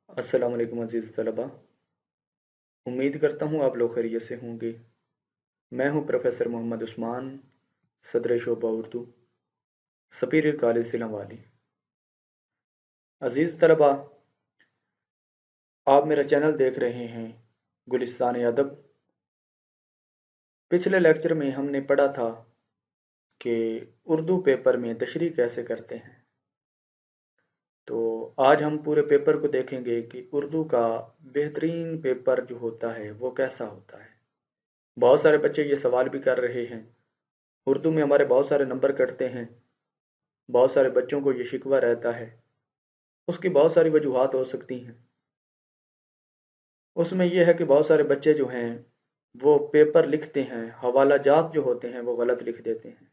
السلام علیکم عزیز طلبہ، امید کرتا ہوں آپ لوگ خیریت سے ہوں گے۔ میں ہوں پروفیسر محمد عثمان، صدر شعبہ اردو، سپیریئر کالج سلم والی۔ عزیز طلبہ، آپ میرا چینل دیکھ رہے ہیں گلستان ادب۔ پچھلے لیکچر میں ہم نے پڑھا تھا کہ اردو پیپر میں تشریح کیسے کرتے ہیں، تو آج ہم پورے پیپر کو دیکھیں گے کہ اردو کا بہترین پیپر جو ہوتا ہے وہ کیسا ہوتا ہے۔ بہت سارے بچے یہ سوال بھی کر رہے ہیں، اردو میں ہمارے بہت سارے نمبر کٹتے ہیں، بہت سارے بچوں کو یہ شکوہ رہتا ہے۔ اس کی بہت ساری وجوہات ہو سکتی ہیں۔ اس میں یہ ہے کہ بہت سارے بچے جو ہیں وہ پیپر لکھتے ہیں، حوالہ جات جو ہوتے ہیں وہ غلط لکھ دیتے ہیں۔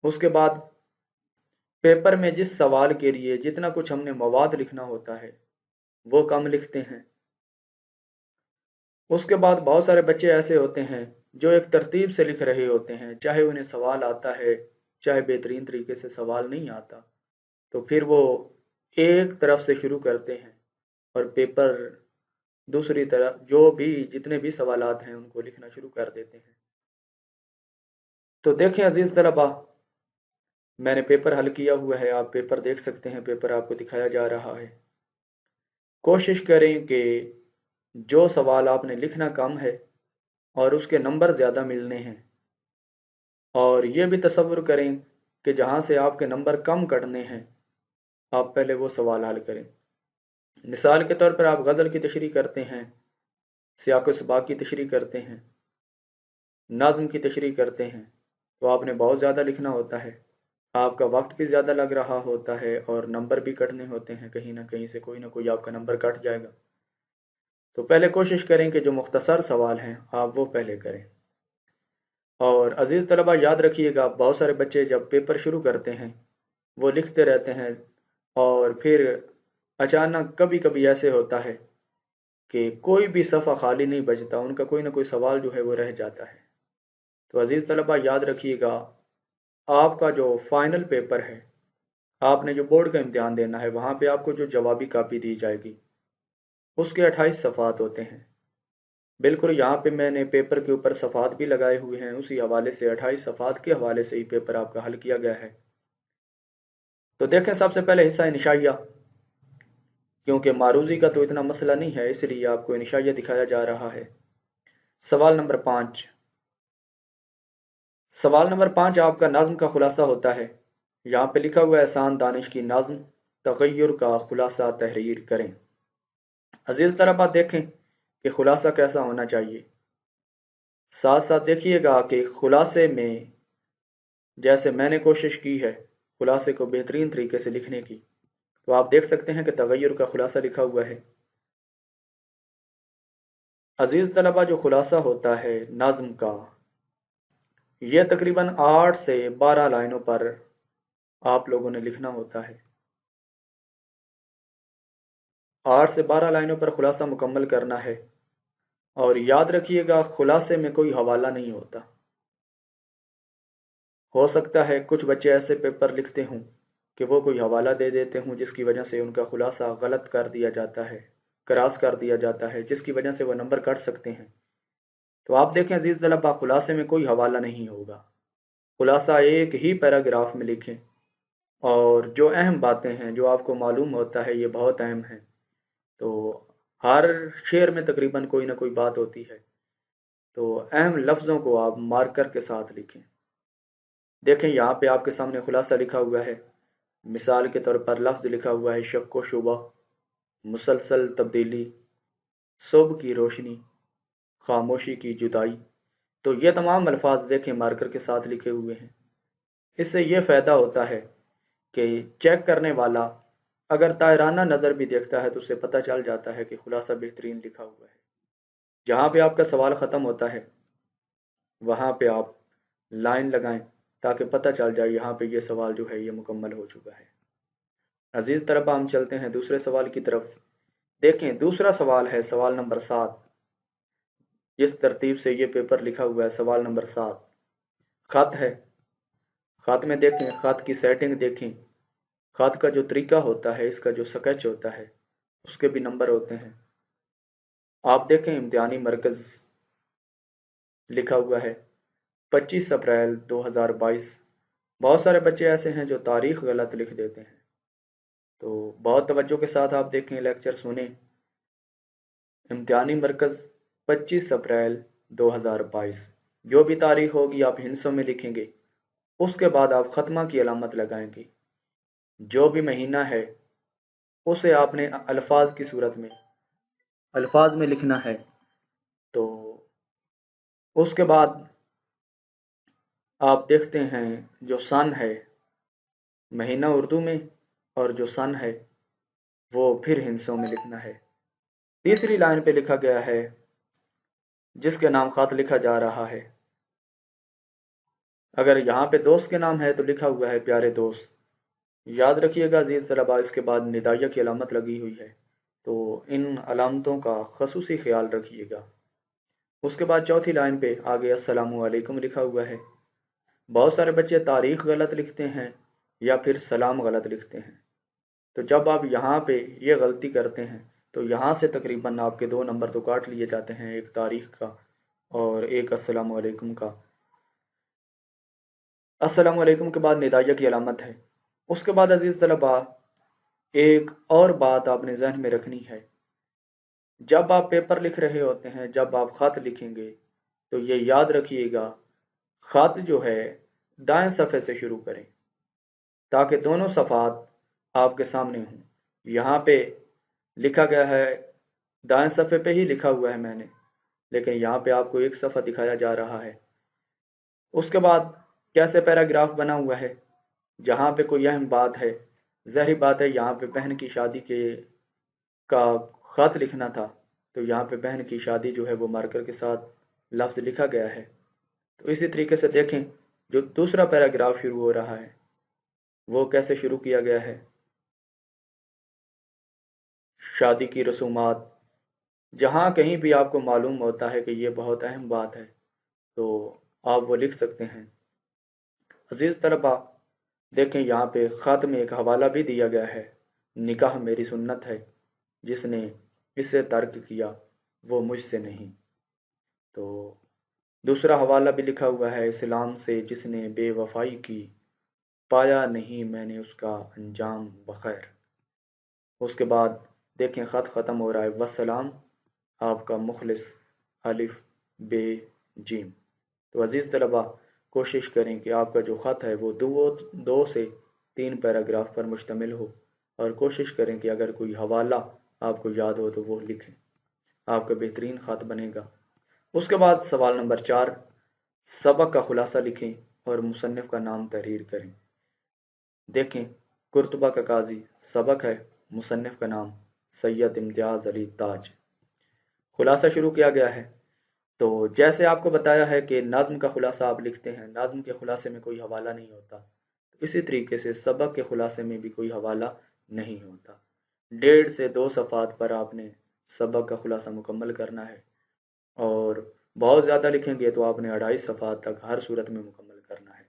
اس کے بعد پیپر میں جس سوال کے لیے جتنا کچھ ہم نے مواد لکھنا ہوتا ہے وہ کم لکھتے ہیں۔ اس کے بعد بہت سارے بچے ایسے ہوتے ہیں جو ایک ترتیب سے لکھ رہے ہوتے ہیں، چاہے انہیں سوال آتا ہے چاہے بہترین طریقے سے سوال نہیں آتا، تو پھر وہ ایک طرف سے شروع کرتے ہیں اور پیپر دوسری طرف جو بھی جتنے بھی سوالات ہیں ان کو لکھنا شروع کر دیتے ہیں۔ تو دیکھیں عزیز طلبہ، میں نے پیپر حل کیا ہوا ہے، آپ پیپر دیکھ سکتے ہیں، پیپر آپ کو دکھایا جا رہا ہے۔ کوشش کریں کہ جو سوال آپ نے لکھنا کم ہے اور اس کے نمبر زیادہ ملنے ہیں، اور یہ بھی تصور کریں کہ جہاں سے آپ کے نمبر کم کٹنے ہیں آپ پہلے وہ سوال حل کریں۔ مثال کے طور پر آپ غزل کی تشریح کرتے ہیں، سیاق و سباق کی تشریح کرتے ہیں، نظم کی تشریح کرتے ہیں، تو آپ نے بہت زیادہ لکھنا ہوتا ہے، آپ کا وقت بھی زیادہ لگ رہا ہوتا ہے اور نمبر بھی کٹنے ہوتے ہیں، کہیں نہ کہیں سے کوئی نہ کوئی آپ کا نمبر کٹ جائے گا۔ تو پہلے کوشش کریں کہ جو مختصر سوال ہیں آپ وہ پہلے کریں۔ اور عزیز طلبہ یاد رکھیے گا، بہت سارے بچے جب پیپر شروع کرتے ہیں وہ لکھتے رہتے ہیں اور پھر اچانک کبھی کبھی ایسے ہوتا ہے کہ کوئی بھی صفحہ خالی نہیں بچتا، ان کا کوئی نہ کوئی سوال جو ہے وہ رہ جاتا ہے۔ تو عزیز طلبہ یاد رکھیے گا، آپ کا جو فائنل پیپر ہے، آپ نے جو بورڈ کا امتحان دینا ہے، وہاں پہ آپ کو جو جوابی کاپی دی جائے گی اس کے 28 صفحات ہوتے ہیں۔ بالکل یہاں پہ میں نے پیپر کے اوپر صفحات بھی لگائے ہوئے ہیں، اسی حوالے سے 28 صفحات کے حوالے سے ہی پیپر آپ کا حل کیا گیا ہے۔ تو دیکھیں سب سے پہلے حصہ انشائیہ، کیونکہ معروضی کا تو اتنا مسئلہ نہیں ہے اس لیے آپ کو انشائیہ دکھایا جا رہا ہے۔ سوال نمبر 5، سوال نمبر 5 آپ کا نظم کا خلاصہ ہوتا ہے۔ یہاں پہ لکھا ہوا ہے احسان دانش کی نظم تغیر کا خلاصہ تحریر کریں۔ عزیز طلبہ دیکھیں کہ خلاصہ کیسا ہونا چاہیے، ساتھ ساتھ دیکھیے گا کہ خلاصے میں جیسے میں نے کوشش کی ہے خلاصے کو بہترین طریقے سے لکھنے کی، تو آپ دیکھ سکتے ہیں کہ تغیر کا خلاصہ لکھا ہوا ہے۔ عزیز طلبہ جو خلاصہ ہوتا ہے نظم کا، یہ تقریباً 8 سے 12 لائنوں پر آپ لوگوں نے لکھنا ہوتا ہے۔ 8 سے 12 لائنوں پر خلاصہ مکمل کرنا ہے، اور یاد رکھیے گا خلاصے میں کوئی حوالہ نہیں ہوتا۔ ہو سکتا ہے کچھ بچے ایسے پیپر لکھتے ہوں کہ وہ کوئی حوالہ دے دیتے ہوں جس کی وجہ سے ان کا خلاصہ غلط کر دیا جاتا ہے، کراس کر دیا جاتا ہے، جس کی وجہ سے وہ نمبر کٹ سکتے ہیں۔ تو آپ دیکھیں عزیز طلبہ، خلاصے میں کوئی حوالہ نہیں ہوگا، خلاصہ ایک ہی پیراگراف میں لکھیں، اور جو اہم باتیں ہیں جو آپ کو معلوم ہوتا ہے یہ بہت اہم ہیں، تو ہر شعر میں تقریباً کوئی نہ کوئی بات ہوتی ہے، تو اہم لفظوں کو آپ مارکر کے ساتھ لکھیں۔ دیکھیں یہاں پہ آپ کے سامنے خلاصہ لکھا ہوا ہے، مثال کے طور پر لفظ لکھا ہوا ہے شک و شبہ، مسلسل تبدیلی، صبح کی روشنی، خاموشی کی جدائی۔ تو یہ تمام الفاظ دیکھیں مارکر کے ساتھ لکھے ہوئے ہیں۔ اس سے یہ فائدہ ہوتا ہے کہ چیک کرنے والا اگر طاہرانہ نظر بھی دیکھتا ہے تو اسے پتہ چل جاتا ہے کہ خلاصہ بہترین لکھا ہوا ہے۔ جہاں پہ آپ کا سوال ختم ہوتا ہے وہاں پہ آپ لائن لگائیں تاکہ پتہ چل جائے یہاں پہ یہ سوال جو ہے یہ مکمل ہو چکا ہے۔ عزیز طلبہ ہم چلتے ہیں دوسرے سوال کی طرف۔ دیکھیں دوسرا سوال ہے سوال نمبر 7، جس ترتیب سے یہ پیپر لکھا ہوا ہے سوال نمبر 7 خط ہے۔ خط میں دیکھیں، خط کی سیٹنگ دیکھیں، خط کا جو طریقہ ہوتا ہے، اس کا جو سکیچ ہوتا ہے اس کے بھی نمبر ہوتے ہیں۔ آپ دیکھیں امتحانی مرکز لکھا ہوا ہے 25 اپریل 2022۔ بہت سارے بچے ایسے ہیں جو تاریخ غلط لکھ دیتے ہیں، تو بہت توجہ کے ساتھ آپ دیکھیں، لیکچر سنیں۔ امتحانی مرکز 25 اپریل 2022، جو بھی تاریخ ہوگی آپ ہندسوں میں لکھیں گے، اس کے بعد آپ ختمہ کی علامت لگائیں گے۔ جو بھی مہینہ ہے اسے آپ نے الفاظ میں لکھنا ہے۔ تو اس کے بعد آپ دیکھتے ہیں جو سن ہے، مہینہ اردو میں، اور جو سن ہے وہ پھر ہندسوں میں لکھنا ہے۔ تیسری لائن پہ لکھا گیا ہے جس کے نام خط لکھا جا رہا ہے، اگر یہاں پہ دوست کے نام ہے تو لکھا ہوا ہے پیارے دوست۔ یاد رکھیے گا عزیز طلباء، اس کے بعد ندائیہ کی علامت لگی ہوئی ہے، تو ان علامتوں کا خصوصی خیال رکھیے گا۔ اس کے بعد چوتھی لائن پہ آگے السلام علیکم لکھا ہوا ہے۔ بہت سارے بچے تاریخ غلط لکھتے ہیں یا پھر سلام غلط لکھتے ہیں، تو جب آپ یہاں پہ یہ غلطی کرتے ہیں تو یہاں سے تقریباً آپ کے 2 نمبر تو کاٹ لیے جاتے ہیں، ایک تاریخ کا اور ایک السلام علیکم کا۔ السلام علیکم کے بعد ندائیہ کی علامت ہے۔ اس کے بعد عزیز طلباء ایک اور بات آپ نے ذہن میں رکھنی ہے، جب آپ پیپر لکھ رہے ہوتے ہیں، جب آپ خط لکھیں گے تو یہ یاد رکھیے گا، خط جو ہے دائیں صفحے سے شروع کریں تاکہ دونوں صفحات آپ کے سامنے ہوں۔ یہاں پہ لکھا گیا ہے، دائیں صفحے پہ ہی لکھا ہوا ہے میں نے، لیکن یہاں پہ آپ کو ایک صفحہ دکھایا جا رہا ہے۔ اس کے بعد کیسے پیراگراف بنا ہوا ہے، جہاں پہ کوئی اہم بات ہے، ظاہری بات ہے یہاں پہ بہن کی شادی کا خط لکھنا تھا، تو یہاں پہ بہن کی شادی جو ہے وہ مارکر کے ساتھ لفظ لکھا گیا ہے۔ تو اسی طریقے سے دیکھیں جو دوسرا پیراگراف شروع ہو رہا ہے وہ کیسے شروع کیا گیا ہے، شادی کی رسومات۔ جہاں کہیں بھی آپ کو معلوم ہوتا ہے کہ یہ بہت اہم بات ہے تو آپ وہ لکھ سکتے ہیں۔ عزیز طلباء دیکھیں یہاں پہ خط میں ایک حوالہ بھی دیا گیا ہے، نکاح میری سنت ہے، جس نے اسے ترک کیا وہ مجھ سے نہیں۔ تو دوسرا حوالہ بھی لکھا ہوا ہے، اسلام سے جس نے بے وفائی کی، پایا نہیں میں نے اس کا انجام بخیر۔ اس کے بعد دیکھیں خط ختم ہو رہا ہے، وسلام آپ کا مخلص الف بے جیم۔ تو عزیز طلباء کوشش کریں کہ آپ کا جو خط ہے وہ 2 سے 3 پیراگراف پر مشتمل ہو، اور کوشش کریں کہ اگر کوئی حوالہ آپ کو یاد ہو تو وہ لکھیں، آپ کا بہترین خط بنے گا۔ اس کے بعد سوال نمبر 4، سبق کا خلاصہ لکھیں اور مصنف کا نام تحریر کریں۔ دیکھیں قرطبہ کا قاضی سبق ہے، مصنف کا نام سید امتیاز علی تاج۔ خلاصہ شروع کیا گیا ہے، تو جیسے آپ کو بتایا ہے کہ نظم کا خلاصہ آپ لکھتے ہیں، نظم کے خلاصے میں کوئی حوالہ نہیں ہوتا، اسی طریقے سے سبق کے خلاصے میں بھی کوئی حوالہ نہیں ہوتا۔ 1.5 سے 2 صفحات پر آپ نے سبق کا خلاصہ مکمل کرنا ہے، اور بہت زیادہ لکھیں گے تو آپ نے 2.5 صفحات تک ہر صورت میں مکمل کرنا ہے۔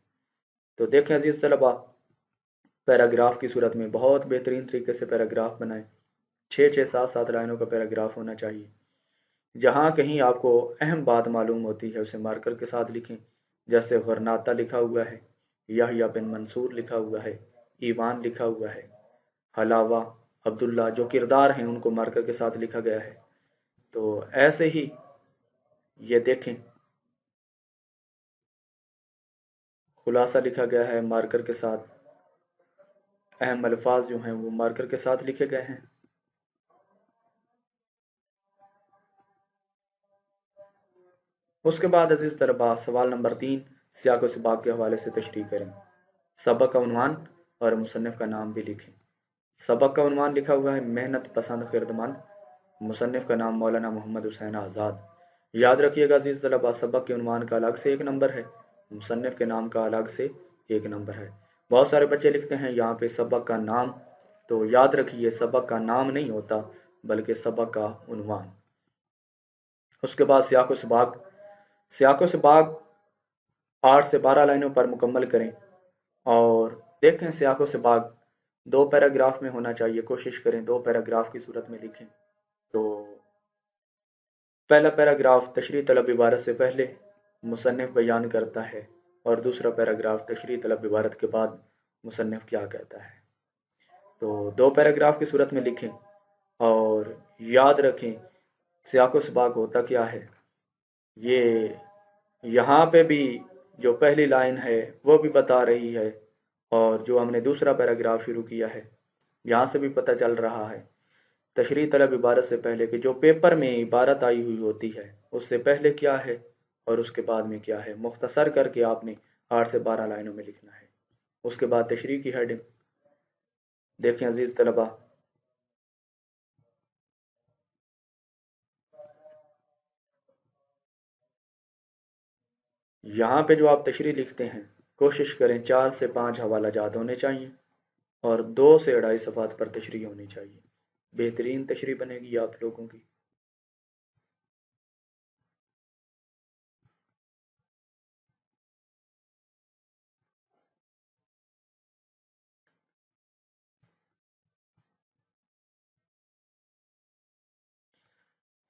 تو دیکھیں عزیز طلباء، پیراگراف کی صورت میں بہت بہترین طریقے سے پیراگراف بنائیں، 6-7 لائنوں کا پیراگراف ہونا چاہیے۔ جہاں کہیں آپ کو اہم بات معلوم ہوتی ہے اسے مارکر کے ساتھ لکھیں، جیسے غرناطہ لکھا ہوا ہے، یحییٰ بن منصور لکھا ہوا ہے، ایوان لکھا ہوا ہے، حلاوہ، عبداللہ، جو کردار ہیں ان کو مارکر کے ساتھ لکھا گیا ہے۔ تو ایسے ہی یہ دیکھیں خلاصہ لکھا گیا ہے مارکر کے ساتھ، اہم الفاظ جو ہیں وہ مارکر کے ساتھ لکھے گئے ہیں۔ اس کے بعد عزیز طلباء سوال نمبر 3، سیاق و سباق کے حوالے سے تشریح کریں، سبق کا عنوان اور مصنف کا نام بھی لکھیں۔ سبق کا عنوان لکھا ہوا ہے محنت پسند خردمند، مصنف کا نام مولانا محمد حسین آزاد۔ یاد رکھیے گا عزیز طلباء، سبق کے عنوان کا الگ سے 1 نمبر ہے، مصنف کے نام کا الگ سے 1 نمبر ہے۔ بہت سارے بچے لکھتے ہیں یہاں پہ سبق کا نام، تو یاد رکھیے سبق کا نام نہیں ہوتا بلکہ سبق کا عنوان۔ اس کے بعد سیاق و سباق، سیاق و سباق 8 سے 12 لائنوں پر مکمل کریں، اور دیکھیں سیاق و سباق دو پیراگراف میں ہونا چاہیے، کوشش کریں دو پیراگراف کی صورت میں لکھیں۔ تو پہلا پیراگراف تشریح طلب عبارت سے پہلے مصنف بیان کرتا ہے، اور دوسرا پیراگراف تشریح طلب عبارت کے بعد مصنف کیا کہتا ہے۔ تو دو پیراگراف کی صورت میں لکھیں، اور یاد رکھیں سیاق و سباق ہوتا کیا ہے۔ یہ یہاں پہ بھی جو پہلی لائن ہے وہ بھی بتا رہی ہے، اور جو ہم نے دوسرا پیراگراف شروع کیا ہے یہاں سے بھی پتہ چل رہا ہے تشریح طلب عبارت سے پہلے کہ جو پیپر میں عبارت آئی ہوئی ہوتی ہے اس سے پہلے کیا ہے اور اس کے بعد میں کیا ہے، مختصر کر کے آپ نے 8 سے 12 لائنوں میں لکھنا ہے۔ اس کے بعد تشریح کی ہیڈنگ دیکھیں عزیز طلبہ، یہاں پہ جو آپ تشریح لکھتے ہیں کوشش کریں 4 سے 5 حوالہ جات ہونے چاہیے، اور 2 سے 2.5 صفحات پر تشریح ہونی چاہیے، بہترین تشریح بنے گی آپ لوگوں کی۔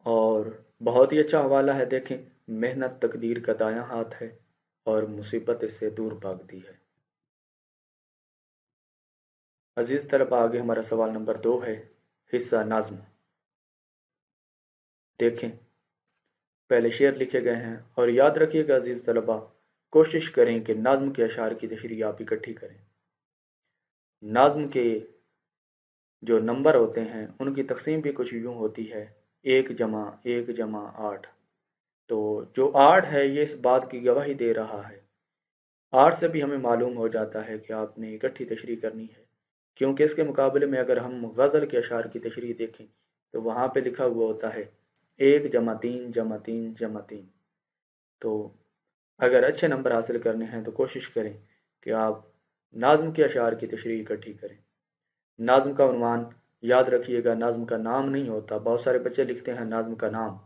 اور بہت ہی اچھا حوالہ ہے، دیکھیں محنت تقدیر کا دایاں ہاتھ ہے اور مصیبت اس سے دور بھاگتی ہے۔ عزیز طلبہ آگے ہمارا سوال نمبر 2 ہے، حصہ نظم۔ دیکھیں پہلے شعر لکھے گئے ہیں، اور یاد رکھیے گا عزیز طلبہ کوشش کریں کہ نظم کے اشعار کی تشریح آپ اکٹھی کریں۔ نظم کے جو نمبر ہوتے ہیں ان کی تقسیم بھی کچھ یوں ہوتی ہے 1+1+8۔ تو جو 8 ہے یہ اس بات کی گواہی دے رہا ہے، 8 سے بھی ہمیں معلوم ہو جاتا ہے کہ آپ نے اکٹھی تشریح کرنی ہے، کیونکہ اس کے مقابلے میں اگر ہم غزل کے اشعار کی تشریح دیکھیں تو وہاں پہ لکھا ہوا ہوتا ہے 1+3+3+3۔ تو اگر اچھے نمبر حاصل کرنے ہیں تو کوشش کریں کہ آپ نظم کے اشعار کی تشریح اکٹھی کریں۔ نظم کا عنوان یاد رکھیے گا، نظم کا نام نہیں ہوتا، بہت سارے بچے لکھتے ہیں نظم کا نام،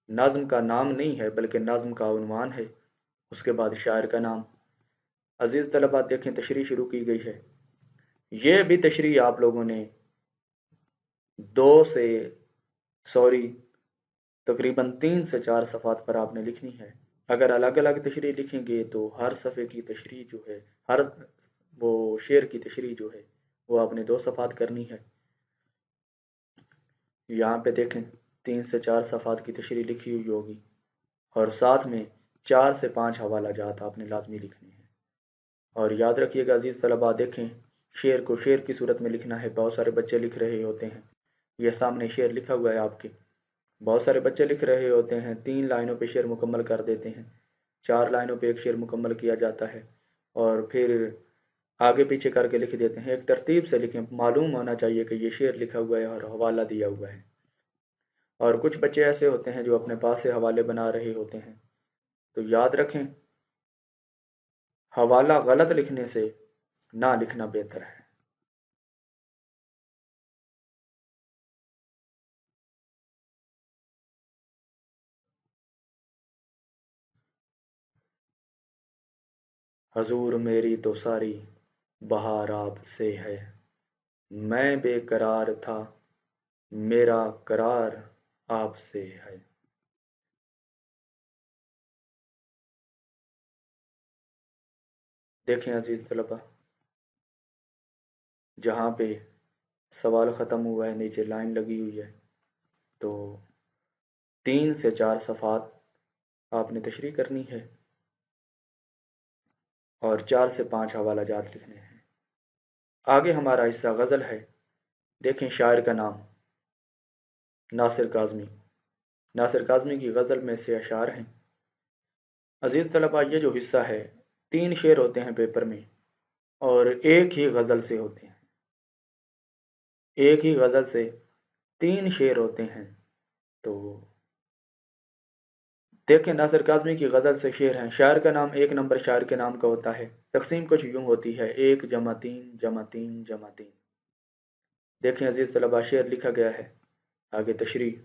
نظم کا نام نہیں ہے بلکہ نظم کا عنوان ہے، اس کے بعد شاعر کا نام۔ عزیز طلبہ دیکھیں تشریح شروع کی گئی ہے، یہ بھی تشریح آپ لوگوں نے تقریباً 3 سے 4 صفحات پر آپ نے لکھنی ہے۔ اگر الگ الگ تشریح لکھیں گے تو ہر صفحے کی تشریح جو ہے، ہر وہ شعر کی تشریح جو ہے وہ آپ نے 2 صفحات کرنی ہے۔ یہاں پہ دیکھیں 3 سے 4 صفحات کی تشریح لکھی ہوئی ہوگی، اور ساتھ میں 4 سے 5 حوالہ جات آپ نے لازمی لکھنے ہیں۔ اور یاد رکھیے گا عزیز طلباء دیکھیں شعر کو شعر کی صورت میں لکھنا ہے، بہت سارے بچے لکھ رہے ہوتے ہیں، یہ سامنے شعر لکھا ہوا ہے آپ کے، بہت سارے بچے لکھ رہے ہوتے ہیں 3 لائنوں پہ شعر مکمل کر دیتے ہیں، 4 لائنوں پہ ایک شعر مکمل کیا جاتا ہے، اور پھر آگے پیچھے کر کے لکھ دیتے ہیں۔ ایک ترتیب سے لکھیں، معلوم ہونا چاہیے کہ یہ شعر لکھا ہوا ہے اور حوالہ دیا ہوا ہے۔ اور کچھ بچے ایسے ہوتے ہیں جو اپنے پاس سے حوالے بنا رہے ہوتے ہیں، تو یاد رکھیں حوالہ غلط لکھنے سے نہ لکھنا بہتر ہے۔ حضور میری تو ساری بہار آپ سے ہے، میں بے قرار تھا میرا قرار آپ سے ہے۔ دیکھیں عزیز طلبہ جہاں پہ سوال ختم ہوا ہے نیچے لائن لگی ہوئی ہے، تو 3 سے 4 صفحات آپ نے تشریح کرنی ہے اور 4 سے 5 حوالہ جات لکھنے ہیں۔ آگے ہمارا حصہ غزل ہے، دیکھیں شاعر کا نام ناصر کاظمی۔ ناصر کاظمی کی غزل میں سے اشعار ہیں۔ عزیز طلبہ یہ جو حصہ ہے 3 شعر ہوتے ہیں پیپر میں، اور ایک ہی غزل سے ہوتے ہیں، ایک ہی غزل سے 3 شعر ہوتے ہیں۔ تو دیکھیں ناصر کاظمی کی غزل سے شعر ہیں، شاعر کا نام 1 نمبر شاعر کے نام کا ہوتا ہے، تقسیم کچھ یوں ہوتی ہے 1+3+3+3۔ دیکھیں عزیز طلبہ شعر لکھا گیا ہے، آگے تشریح،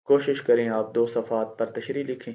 کوشش کریں آپ 2 صفحات پر تشریح لکھیں۔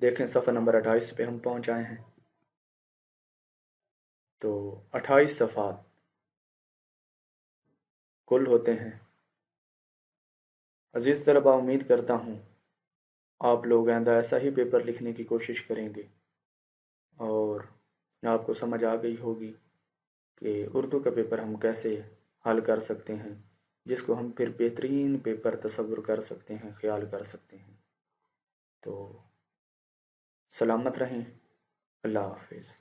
دیکھیں صفحہ نمبر 28 پہ ہم پہنچ آئے ہیں۔ تو 28 صفحات کل ہوتے ہیں۔ عزیز طلباء، امید کرتا ہوں آپ لوگ آئندہ ایسا ہی پیپر لکھنے کی کوشش کریں گے اور آپ کو سمجھ آ گئی ہوگی کہ اردو کا پیپر ہم کیسے حل کر سکتے ہیں، جس کو ہم پھر بہترین پیپر تصور کر سکتے ہیں، خیال کر سکتے ہیں۔ تو سلامت رہیں، اللہ حافظ۔